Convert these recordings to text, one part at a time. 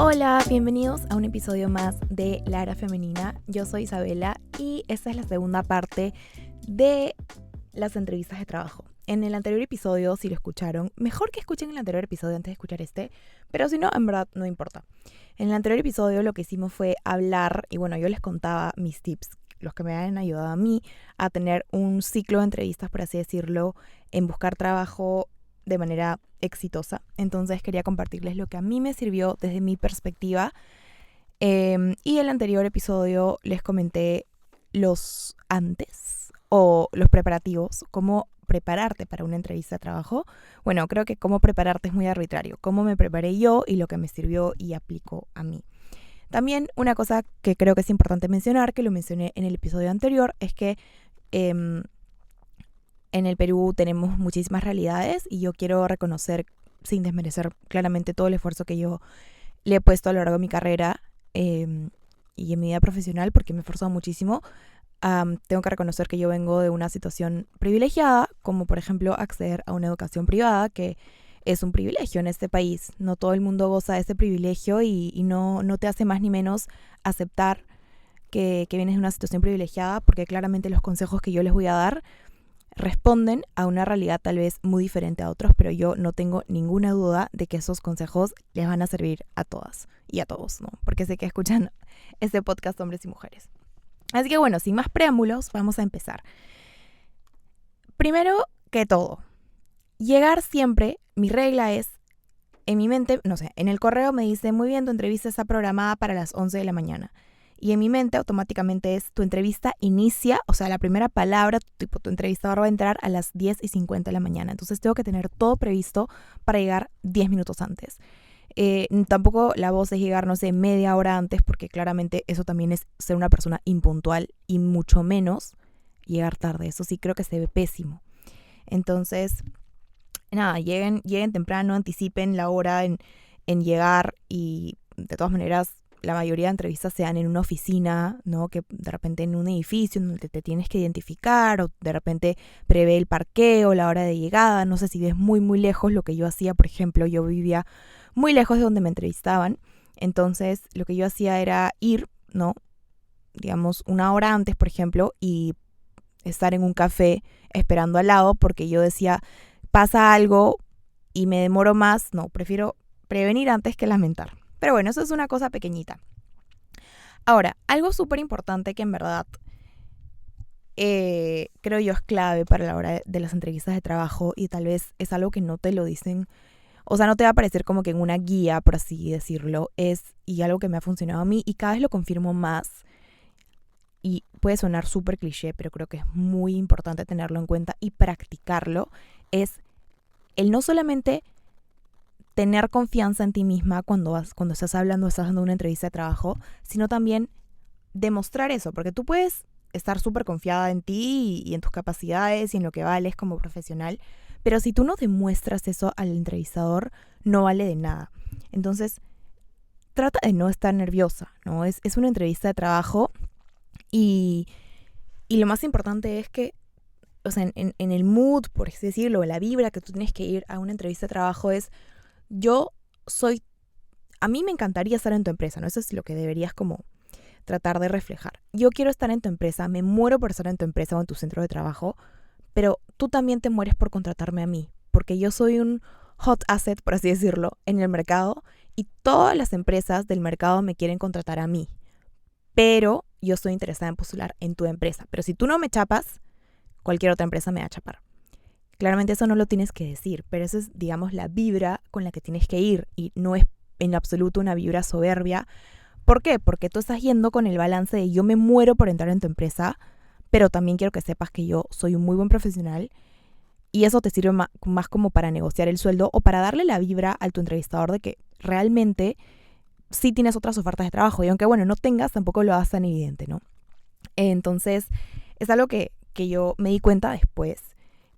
Hola, bienvenidos a un episodio más de La Era Femenina. Yo soy Isabela y esta es la segunda parte de las entrevistas de trabajo. En el anterior episodio, si lo escucharon, mejor que escuchen el anterior episodio antes de escuchar este, pero si no, en verdad no importa. En el anterior episodio lo que hicimos fue hablar, y bueno, yo les contaba mis tips, los que me han ayudado a mí a tener un ciclo de entrevistas, por así decirlo, en buscar trabajo de manera exitosa. Entonces quería compartirles lo que a mí me sirvió desde mi perspectiva. Y el anterior episodio les comenté los antes o los preparativos, cómo prepararte para una entrevista de trabajo. Bueno, creo que cómo prepararte es muy arbitrario. Cómo me preparé yo y lo que me sirvió y aplicó a mí. También una cosa que creo que es importante mencionar, que lo mencioné en el episodio anterior, es que en el Perú tenemos muchísimas realidades y yo quiero reconocer, sin desmerecer claramente todo el esfuerzo que yo le he puesto a lo largo de mi carrera y en mi vida profesional, porque me he esforzado muchísimo. Tengo que reconocer que yo vengo de una situación privilegiada, como por ejemplo acceder a una educación privada, que es un privilegio en este país. No todo el mundo goza de ese privilegio y no te hace más ni menos aceptar que vienes de una situación privilegiada, porque claramente los consejos que yo les voy a dar responden a una realidad tal vez muy diferente a otros, pero yo no tengo ninguna duda de que esos consejos les van a servir a todas y a todos, ¿no? Porque sé que escuchan este podcast hombres y mujeres. Así que bueno, sin más preámbulos, vamos a empezar. Primero que todo, llegar siempre, mi regla es, en mi mente, no sé, en el correo me dice, muy bien, tu entrevista está programada para las 11 de la mañana. Y en mi mente automáticamente es, tu entrevista inicia, o sea, la primera palabra, tipo tu entrevistador va a entrar a las 10:50 de la mañana. Entonces tengo que tener todo previsto para llegar 10 minutos antes. Tampoco la voz es llegar, no sé, media hora antes, porque claramente eso también es ser una persona impuntual y mucho menos llegar tarde. Eso sí creo que se ve pésimo. Entonces, nada, lleguen temprano, anticipen la hora en llegar y de todas maneras la mayoría de entrevistas se dan en una oficina, ¿no? Que de repente en un edificio donde te tienes que identificar o de repente prevé el parqueo, la hora de llegada. No sé si ves muy lejos. Lo que yo hacía, por ejemplo, yo vivía muy lejos de donde me entrevistaban. Entonces lo que yo hacía era ir, ¿no? Digamos, una hora antes, por ejemplo, y estar en un café esperando al lado, porque yo decía, pasa algo y me demoro más. No, prefiero prevenir antes que lamentar. Pero bueno, eso es una cosa pequeñita. Ahora, algo súper importante que en verdad creo yo es clave para la hora de las entrevistas de trabajo, y tal vez es algo que no te lo dicen, o sea, no te va a aparecer como que en una guía, por así decirlo, y algo que me ha funcionado a mí y cada vez lo confirmo más, y puede sonar súper cliché, pero creo que es muy importante tenerlo en cuenta y practicarlo, es el no solamente tener confianza en ti misma cuando estás dando una entrevista de trabajo, sino también demostrar eso, porque tú puedes estar súper confiada en ti y en tus capacidades y en lo que vales como profesional, pero si tú no demuestras eso al entrevistador, no vale de nada. Entonces, trata de no estar nerviosa, ¿no? Es una entrevista de trabajo y lo más importante es que, o sea, en el mood, por así decirlo, la vibra que tú tienes que ir a una entrevista de trabajo es, a mí me encantaría estar en tu empresa, ¿no? Eso es lo que deberías como tratar de reflejar. Yo quiero estar en tu empresa, me muero por estar en tu empresa o en tu centro de trabajo, pero tú también te mueres por contratarme a mí, porque yo soy un hot asset, por así decirlo, en el mercado, y todas las empresas del mercado me quieren contratar a mí, pero yo estoy interesada en postular en tu empresa. Pero si tú no me chapas, cualquier otra empresa me va a chapar. Claramente eso no lo tienes que decir, pero esa es, digamos, la vibra con la que tienes que ir, y no es en absoluto una vibra soberbia. ¿Por qué? Porque tú estás yendo con el balance de, yo me muero por entrar en tu empresa, pero también quiero que sepas que yo soy un muy buen profesional, y eso te sirve más como para negociar el sueldo o para darle la vibra a tu entrevistador de que realmente sí tienes otras ofertas de trabajo, y aunque bueno, no tengas, tampoco lo hagas tan evidente, ¿no? Entonces es algo que yo me di cuenta después,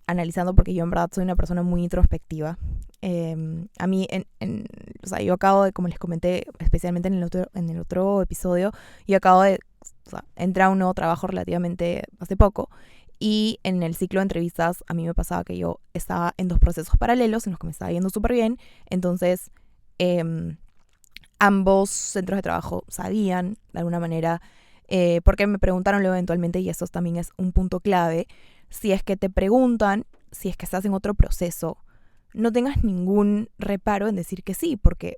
analizando, porque yo en verdad soy una persona muy introspectiva. A mí, o sea, yo acabo de, como les comenté, especialmente en el otro episodio, yo acabo de, o sea, entrar a un nuevo trabajo relativamente hace poco, y en el ciclo de entrevistas a mí me pasaba que yo estaba en 2 procesos paralelos en los que me estaba yendo súper bien. Entonces ambos centros de trabajo sabían, de alguna manera, porque me preguntaron luego eventualmente, y eso también es un punto clave, si es que te preguntan, si es que estás en otro proceso, no tengas ningún reparo en decir que sí, porque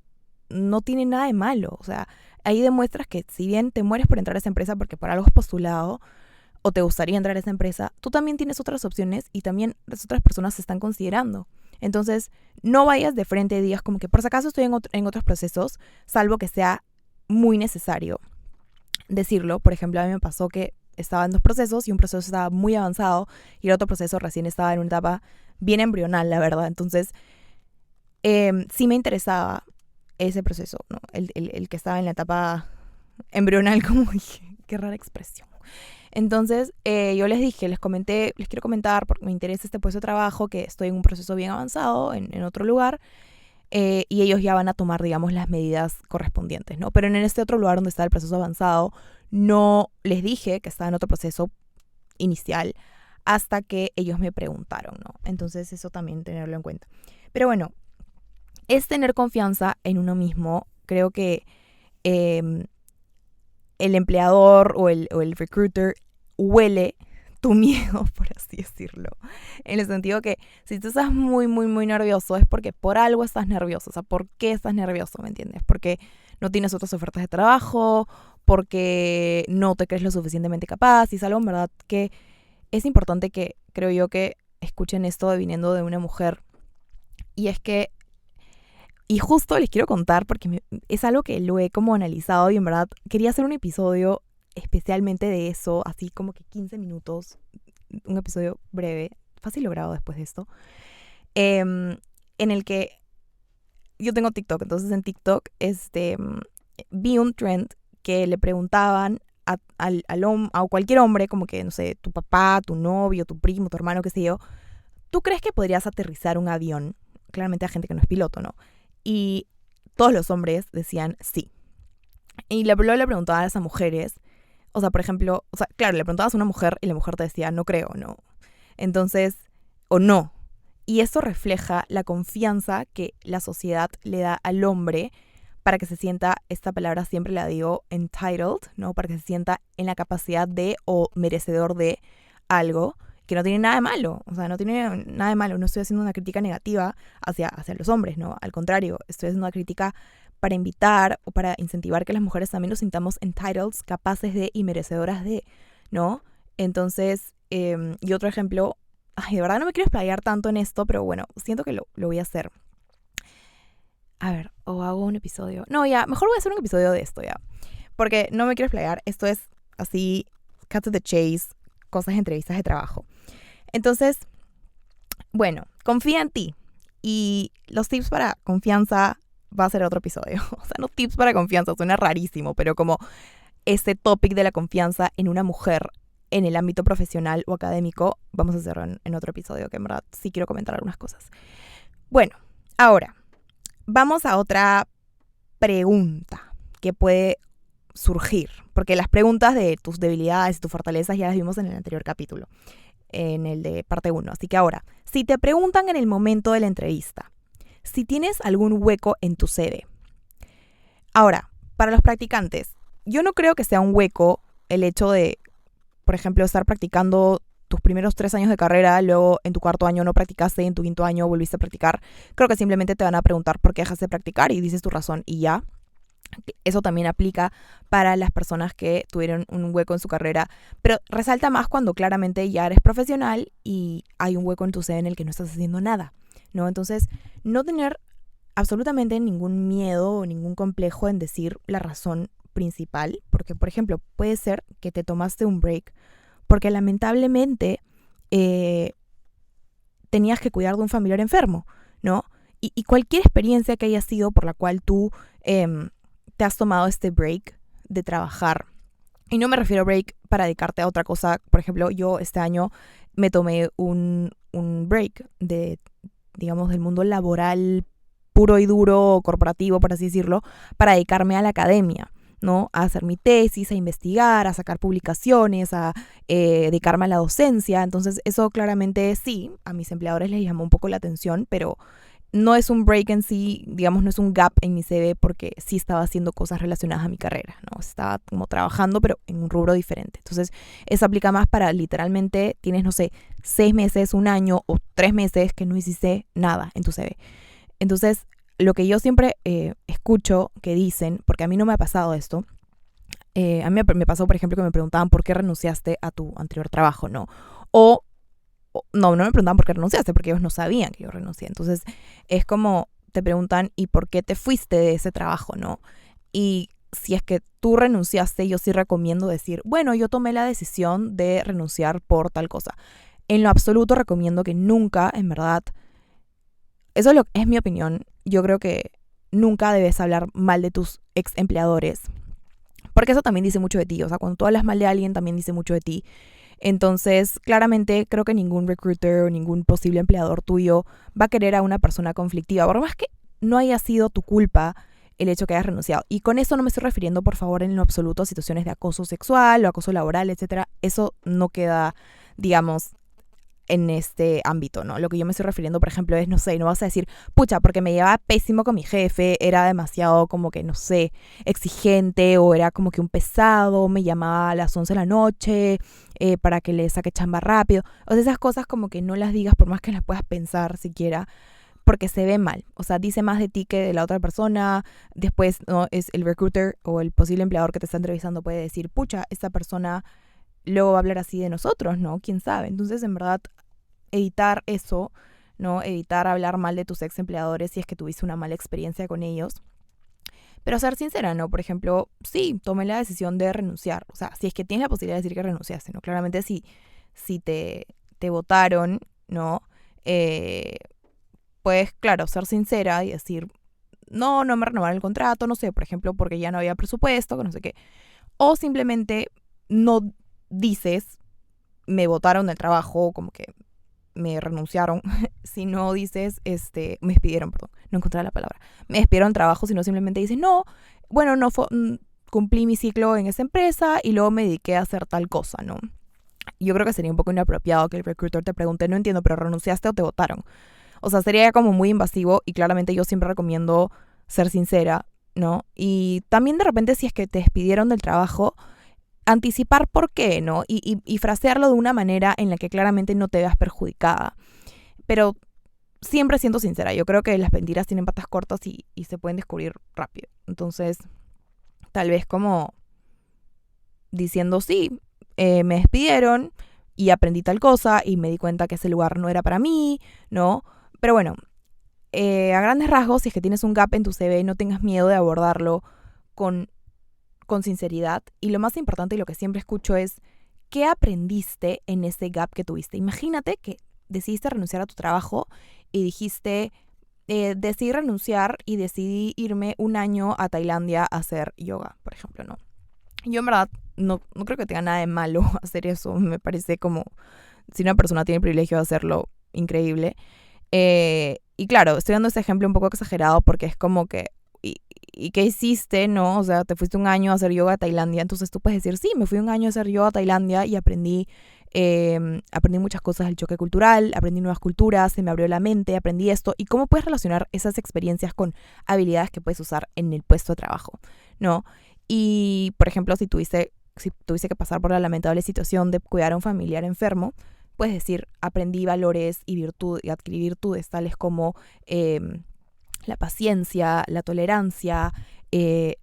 no tiene nada de malo. O sea, ahí demuestras que si bien te mueres por entrar a esa empresa porque por algo has postulado o te gustaría entrar a esa empresa, tú también tienes otras opciones y también las otras personas se están considerando. Entonces, no vayas de frente y digas como que por si acaso estoy en otros procesos, salvo que sea muy necesario decirlo. Por ejemplo, a mí me pasó que estaba en dos procesos y un proceso estaba muy avanzado y el otro proceso recién estaba en una etapa bien embrional, la verdad. Entonces, sí me interesaba ese proceso, ¿no? El que estaba en la etapa embrional, como dije, qué rara expresión. Entonces, yo les dije, les quiero comentar porque me interesa este puesto de trabajo, que estoy en un proceso bien avanzado en otro lugar, y ellos ya van a tomar, digamos, las medidas correspondientes, ¿no? Pero en este otro lugar donde está el proceso avanzado, no les dije que estaba en otro proceso inicial hasta que ellos me preguntaron, ¿no? Entonces, eso también tenerlo en cuenta. Pero bueno, es tener confianza en uno mismo. Creo que el empleador o el recruiter huele tu miedo, por así decirlo. En el sentido que si tú estás muy, muy, muy nervioso es porque por algo estás nervioso. O sea, ¿por qué estás nervioso? ¿Me entiendes? Porque no tienes otras ofertas de trabajo, porque no te crees lo suficientemente capaz. Y es algo en verdad que es importante que creo yo que escuchen esto viniendo de una mujer. Y es que, y justo les quiero contar porque es algo que lo he como analizado y en verdad quería hacer un episodio especialmente de eso, así como que 15 minutos, un episodio breve, fácil logrado después de esto, en el que yo tengo TikTok. Entonces en TikTok vi un trend que le preguntaban a cualquier hombre, como que, no sé, tu papá, tu novio, tu primo, tu hermano, qué sé yo, ¿tú crees que podrías aterrizar un avión? Claramente a gente que no es piloto, ¿no? Y todos los hombres decían sí. Y luego le preguntaban a esas mujeres, o sea, por ejemplo, o sea, claro, le preguntabas a una mujer y la mujer te decía, no creo, no. Entonces, o no. Y eso refleja la confianza que la sociedad le da al hombre para que se sienta, esta palabra siempre la digo, entitled, ¿no? Para que se sienta en la capacidad de o merecedor de algo que no tiene nada de malo. O sea, no tiene nada de malo. No estoy haciendo una crítica negativa hacia los hombres, ¿no? Al contrario, estoy haciendo una crítica para invitar o para incentivar que las mujeres también nos sintamos entitled, capaces de y merecedoras de, ¿no? Entonces, y otro ejemplo, ay, de verdad no me quiero explayar tanto en esto, pero bueno, siento que lo voy a hacer. A ver, o hago un episodio. No, ya, mejor voy a hacer un episodio de esto ya. Porque no me quiero explayar. Esto es así, cut to the chase, cosas de entrevistas de trabajo. Entonces, bueno, confía en ti. Y los tips para confianza va a ser otro episodio. O sea, no tips para confianza, suena rarísimo, pero como este topic de la confianza en una mujer en el ámbito profesional o académico, vamos a hacerlo en otro episodio, que en verdad sí quiero comentar algunas cosas. Bueno, ahora, vamos a otra pregunta que puede surgir, porque las preguntas de tus debilidades y tus fortalezas ya las vimos en el anterior capítulo, en el de parte 1. Así que ahora, si te preguntan en el momento de la entrevista, si tienes algún hueco en tu CV. Ahora, para los practicantes, yo no creo que sea un hueco el hecho de, por ejemplo, estar practicando tus primeros 3 años de carrera, luego en tu cuarto año no practicaste y en tu quinto año volviste a practicar. Creo que simplemente te van a preguntar por qué dejas de practicar y dices tu razón y ya. Eso también aplica para las personas que tuvieron un hueco en su carrera, pero resalta más cuando claramente ya eres profesional y hay un hueco en tu CV en el que no estás haciendo nada, ¿no? Entonces, no tener absolutamente ningún miedo o ningún complejo en decir la razón principal, porque, por ejemplo, puede ser que te tomaste un break porque lamentablemente tenías que cuidar de un familiar enfermo, ¿no? Y cualquier experiencia que haya sido por la cual tú te has tomado este break de trabajar, y no me refiero a break para dedicarte a otra cosa. Por ejemplo, yo este año me tomé un break digamos, del mundo laboral puro y duro, corporativo, por así decirlo, para dedicarme a la academia, ¿no? A hacer mi tesis, a investigar, a sacar publicaciones, a dedicarme a la docencia. Entonces, eso claramente sí, a mis empleadores les llamó un poco la atención, pero no es un break en sí, digamos, no es un gap en mi CV porque sí estaba haciendo cosas relacionadas a mi carrera, ¿no? Estaba como trabajando, pero en un rubro diferente. Entonces, eso aplica más para literalmente, tienes, no sé, 6 meses, un año o 3 meses que no hiciste nada en tu CV. Entonces, lo que yo siempre escucho que dicen, porque a mí no me ha pasado esto, a mí me pasó, por ejemplo, que me preguntaban por qué renunciaste a tu anterior trabajo, ¿no? O no me preguntaban por qué renunciaste, porque ellos no sabían que yo renuncié. Entonces, es como te preguntan, ¿y por qué te fuiste de ese trabajo, no? Y si es que tú renunciaste, yo sí recomiendo decir, bueno, yo tomé la decisión de renunciar por tal cosa. En lo absoluto recomiendo que nunca, en verdad, es mi opinión, yo creo que nunca debes hablar mal de tus ex empleadores, porque eso también dice mucho de ti. O sea, cuando tú hablas mal de alguien, también dice mucho de ti. Entonces, claramente creo que ningún recruiter o ningún posible empleador tuyo va a querer a una persona conflictiva, por más que no haya sido tu culpa el hecho que hayas renunciado. Y con eso no me estoy refiriendo, por favor, en lo absoluto a situaciones de acoso sexual o acoso laboral, etcétera. Eso no queda, digamos, en este ámbito, ¿no? Lo que yo me estoy refiriendo, por ejemplo, es, no sé, no vas a decir, pucha, porque me llevaba pésimo con mi jefe, era demasiado como que, no sé, exigente o era como que un pesado, me llamaba a las 11 de la noche para que le saque chamba rápido. O sea, esas cosas como que no las digas por más que las puedas pensar siquiera, porque se ve mal. O sea, dice más de ti que de la otra persona. Después, ¿no? Es el recruiter o el posible empleador que te está entrevistando puede decir, pucha, esta persona luego va a hablar así de nosotros, ¿no? ¿Quién sabe? Entonces, en verdad, evitar eso, ¿no? Evitar hablar mal de tus ex empleadores si es que tuviste una mala experiencia con ellos. Pero ser sincera, ¿no? Por ejemplo, sí, tomé la decisión de renunciar. O sea, si es que tienes la posibilidad de decir que renunciaste, ¿no? Claramente si te votaron, ¿no? Eh, Puedes, claro, ser sincera y decir, no me renovaron el contrato, no sé, por ejemplo, porque ya no había presupuesto, que no sé qué. O simplemente no dices, me votaron del trabajo, como que me renunciaron, si no dices, me despidieron, perdón, no encontré la palabra, me despidieron del trabajo, sino simplemente dices, no, bueno, no fue, cumplí mi ciclo en esa empresa y luego me dediqué a hacer tal cosa, ¿no? Yo creo que sería un poco inapropiado que el recruiter te pregunte, no entiendo, pero ¿renunciaste o te votaron? O sea, sería como muy invasivo y claramente yo siempre recomiendo ser sincera, ¿no? Y también de repente si es que te despidieron del trabajo, anticipar por qué, ¿no? Y frasearlo de una manera en la que claramente no te veas perjudicada. Pero siempre siento sincera, yo creo que las mentiras tienen patas cortas y se pueden descubrir rápido. Entonces, tal vez como diciendo, sí, me despidieron y aprendí tal cosa y me di cuenta que ese lugar no era para mí, ¿no? Pero bueno, a grandes rasgos, si es que tienes un gap en tu CV, no tengas miedo de abordarlo con sinceridad. Y lo más importante y lo que siempre escucho es, ¿qué aprendiste en ese gap que tuviste? Imagínate que decidiste renunciar a tu trabajo y dijiste, decidí renunciar y decidí irme un año a Tailandia a hacer yoga, por ejemplo, ¿no? Yo en verdad no creo que tenga nada de malo hacer eso. Me parece como, si una persona tiene el privilegio de hacerlo, increíble. Y claro, estoy dando ese ejemplo un poco exagerado porque es como que, ¿y qué hiciste, no? O sea, te fuiste un año a hacer yoga a Tailandia, entonces tú puedes decir, sí, me fui un año a hacer yoga a Tailandia y aprendí muchas cosas del choque cultural, aprendí nuevas culturas, se me abrió la mente, aprendí esto, y cómo puedes relacionar esas experiencias con habilidades que puedes usar en el puesto de trabajo, ¿no? Y, por ejemplo, si tuviste que pasar por la lamentable situación de cuidar a un familiar enfermo, puedes decir, aprendí valores y adquirí virtudes tales como la paciencia, la tolerancia,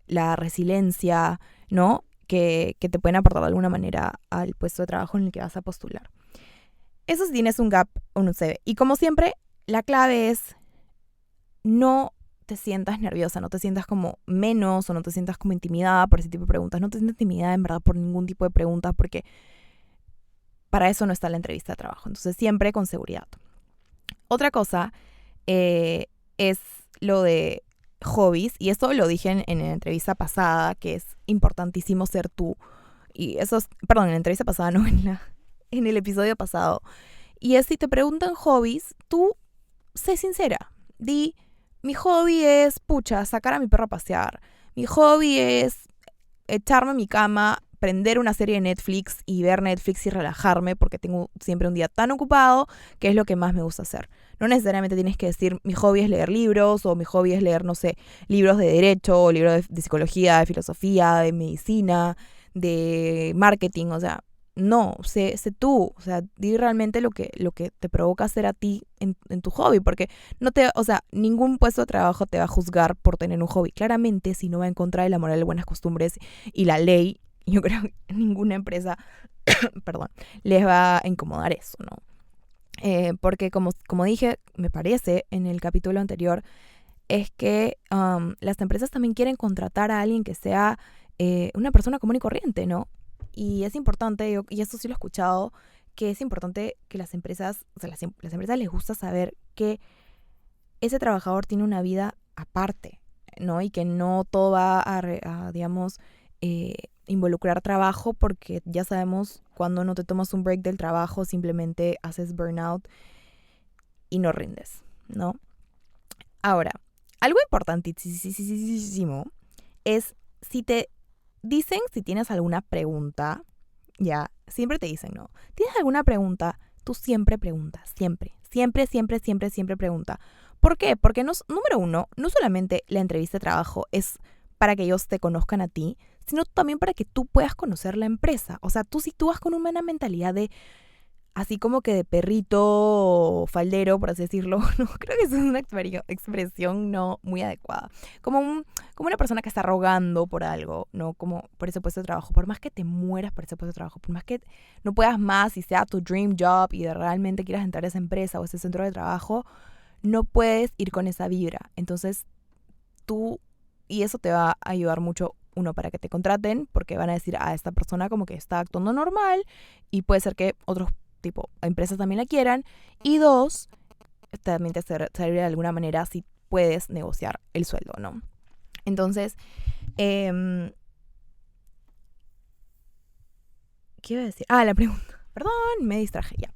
la resiliencia, ¿no? Que te pueden aportar de alguna manera al puesto de trabajo en el que vas a postular. Eso si tienes un gap o un CV. Y como siempre, la clave es no te sientas nerviosa, no te sientas como menos o no te sientas como intimidada por ese tipo de preguntas. No te sientas intimidada en verdad por ningún tipo de preguntas porque para eso no está la entrevista de trabajo. Entonces siempre con seguridad. Otra cosa es lo de hobbies, y esto lo dije en la entrevista pasada, que es importantísimo ser tú. Y eso es, perdón, en la entrevista pasada, no, en el episodio pasado. Y es, si te preguntan hobbies, tú sé sincera. Di, mi hobby es, pucha, sacar a mi perro a pasear. Mi hobby es echarme en mi cama prender una serie de Netflix y ver Netflix y relajarme porque tengo siempre un día tan ocupado que es lo que más me gusta hacer. No necesariamente tienes que decir mi hobby es leer libros o mi hobby es leer, no sé, libros de derecho o libros de psicología, de filosofía, de medicina, de marketing, o sea, no, sé tú, o sea, di realmente lo que te provoca hacer a ti en tu hobby, porque no te, o sea, ningún puesto de trabajo te va a juzgar por tener un hobby. Claramente, si no va en contra de la moral, de buenas costumbres y la ley, yo creo que ninguna empresa, perdón, les va a incomodar eso, ¿no? Porque como dije, me parece, en el capítulo anterior, es que las empresas también quieren contratar a alguien que sea una persona común y corriente, ¿no? Y es importante, y esto sí lo he escuchado, que es importante que las empresas, o sea, las empresas les gusta saber que ese trabajador tiene una vida aparte, ¿no? Y que no todo va a digamos, involucrar trabajo, porque ya sabemos cuando no te tomas un break del trabajo, simplemente haces burnout y no rindes, ¿no? Ahora, algo importantísimo es si te dicen si tienes alguna pregunta, ya, siempre te dicen, ¿no? ¿Tienes alguna pregunta? Tú siempre preguntas, siempre pregunta. ¿Por qué? Porque número uno, no solamente la entrevista de trabajo es para que ellos te conozcan a ti, sino también para que tú puedas conocer la empresa. O sea, si tú vas con una mentalidad de así como que de perrito faldero, por así decirlo, no creo que esa es una expresión no muy adecuada. Como una persona que está rogando por algo, ¿no? Como por ese puesto de trabajo. Por más que te mueras por ese puesto de trabajo, por más que no puedas más y sea tu dream job y de realmente quieras entrar a esa empresa o ese centro de trabajo, no puedes ir con esa vibra. Entonces y eso te va a ayudar mucho, uno, para que te contraten, porque van a decir, esta persona como que está actuando normal, y puede ser que otros tipo empresas también la quieran, y dos, también te servir de alguna manera si puedes negociar el sueldo, ¿no? Entonces, ¿qué iba a decir? La pregunta, perdón, me distraje ya.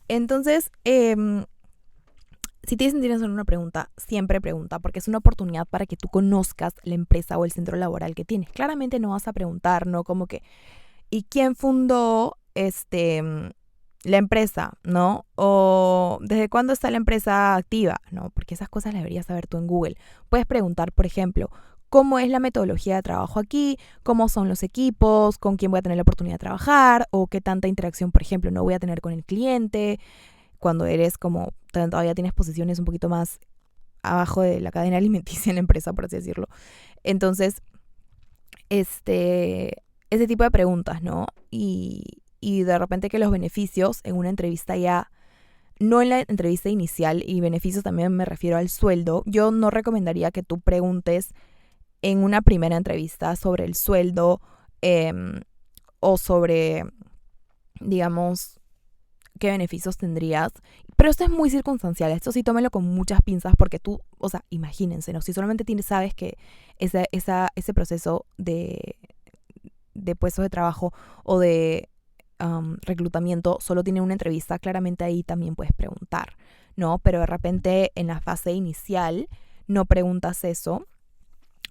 Entonces, si tienes una pregunta, siempre pregunta, porque es una oportunidad para que tú conozcas la empresa o el centro laboral que tienes. Claramente no vas a preguntar, ¿no? Como que, ¿y quién fundó la empresa, ¿no? O ¿desde cuándo está la empresa activa? ¿No? Porque esas cosas las deberías saber tú en Google. Puedes preguntar, por ejemplo, ¿cómo es la metodología de trabajo aquí? ¿Cómo son los equipos? ¿Con quién voy a tener la oportunidad de trabajar? ¿O qué tanta interacción, por ejemplo, no voy a tener con el cliente? Cuando eres como, todavía tienes posiciones un poquito más abajo de la cadena alimenticia en la empresa, por así decirlo. Entonces, ese tipo de preguntas, ¿no? Y de repente que los beneficios en una entrevista ya, no en la entrevista inicial, y beneficios también me refiero al sueldo, yo no recomendaría que tú preguntes en una primera entrevista sobre el sueldo o sobre, digamos, qué beneficios tendrías. Pero esto es muy circunstancial, esto sí tómelo con muchas pinzas, porque tú, o sea, imagínense, ¿no? Si solamente sabes que ese proceso de puestos de trabajo o de reclutamiento solo tiene una entrevista, claramente ahí también puedes preguntar, ¿no? Pero de repente en la fase inicial no preguntas eso,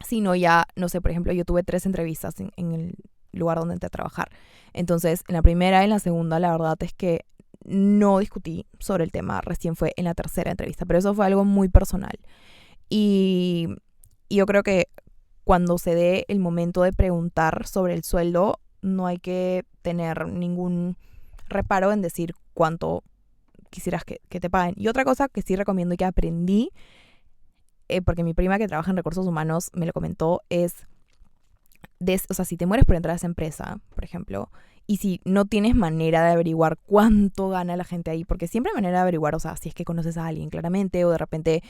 sino ya, no sé, por ejemplo, yo tuve 3 entrevistas en el lugar donde entré a trabajar. Entonces, en la primera y en la segunda, la verdad es que no discutí sobre el tema, recién fue en la tercera entrevista, pero eso fue algo muy personal. Y yo creo que cuando se dé el momento de preguntar sobre el sueldo, no hay que tener ningún reparo en decir cuánto quisieras que te paguen. Y otra cosa que sí recomiendo y que aprendí, porque mi prima que trabaja en recursos humanos me lo comentó, es, o sea, si te mueres por entrar a esa empresa, por ejemplo, y si no tienes manera de averiguar cuánto gana la gente ahí, porque siempre hay manera de averiguar, o sea, si es que conoces a alguien claramente, o de repente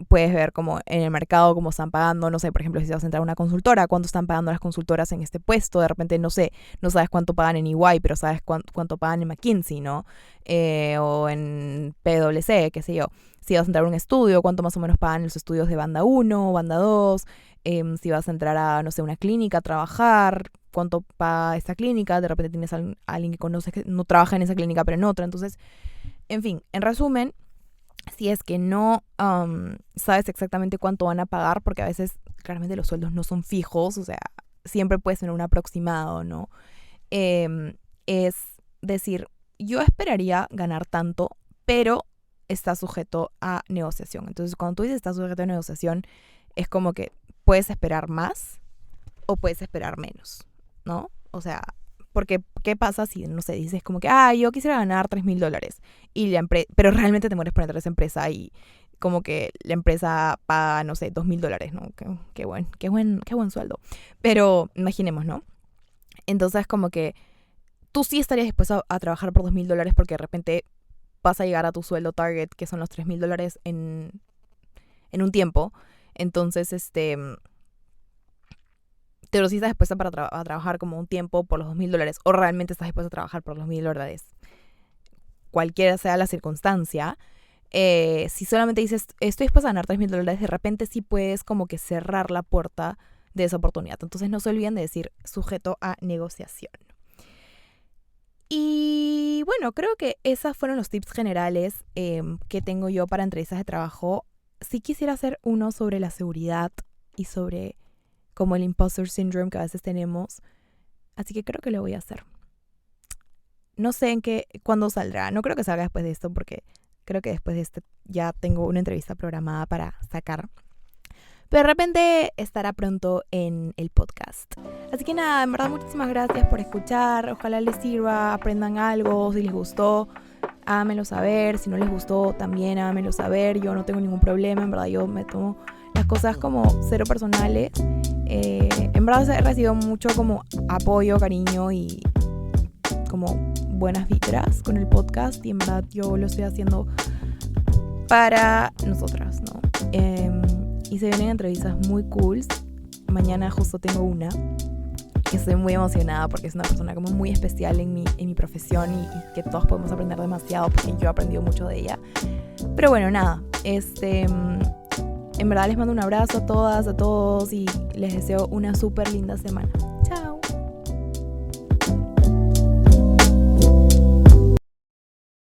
puedes ver como en el mercado cómo están pagando, no sé, por ejemplo, si vas a entrar a una consultora, cuánto están pagando las consultoras en este puesto, de repente, no sé, no sabes cuánto pagan en EY, pero sabes cuánto pagan en McKinsey, ¿no? O en PwC, qué sé yo. Si vas a entrar a un estudio, cuánto más o menos pagan los estudios de banda 1, banda 2, si vas a entrar a, no sé, una clínica a trabajar, cuánto paga esa clínica, de repente tienes a alguien que conoces que no trabaja en esa clínica pero en otra, entonces, en fin, en resumen, si es que no sabes exactamente cuánto van a pagar, porque a veces claramente los sueldos no son fijos, o sea, siempre puedes tener un aproximado, ¿no? Es decir, yo esperaría ganar tanto, pero está sujeto a negociación. Entonces, cuando tú dices está sujeto a negociación, es como que puedes esperar más o puedes esperar menos, ¿no? O sea, porque ¿qué pasa si, no sé, dices como que, yo quisiera ganar $3,000 y pero realmente te mueres por entrar a esa empresa y como que la empresa paga, no sé, $2,000, ¿no? Qué buen sueldo. Pero imaginemos, ¿no? Entonces, como que tú sí estarías dispuesto a trabajar por $2,000 porque de repente vas a llegar a tu sueldo target, que son los $3,000 en un tiempo. Entonces, pero si estás dispuesta a trabajar como un tiempo por los $2,000 o realmente estás dispuesta a trabajar por los $1,000, cualquiera sea la circunstancia, si solamente dices estoy dispuesta a ganar $3,000, de repente sí puedes como que cerrar la puerta de esa oportunidad. Entonces no se olviden de decir sujeto a negociación. Y bueno, creo que esos fueron los tips generales que tengo yo para entrevistas de trabajo. Sí quisiera hacer uno sobre la seguridad y sobre como el imposter syndrome que a veces tenemos. Así que creo que lo voy a hacer. No sé cuándo saldrá. No creo que salga después de esto porque creo que después de este ya tengo una entrevista programada para sacar. Pero de repente estará pronto en el podcast. Así que nada, en verdad muchísimas gracias por escuchar. Ojalá les sirva, aprendan algo. Si les gustó, háganmelo saber. Si no les gustó, también háganmelo saber. Yo no tengo ningún problema. En verdad yo me tomo las cosas como cero personales. En verdad he recibido mucho como apoyo, cariño y como buenas vibras con el podcast. Y en verdad yo lo estoy haciendo para nosotras, ¿no? Y se vienen entrevistas muy cool. Mañana justo tengo una que estoy muy emocionada porque es una persona como muy especial en mi profesión y que todos podemos aprender demasiado porque yo he aprendido mucho de ella. Pero bueno, nada, en verdad les mando un abrazo a todas, a todos y les deseo una súper linda semana.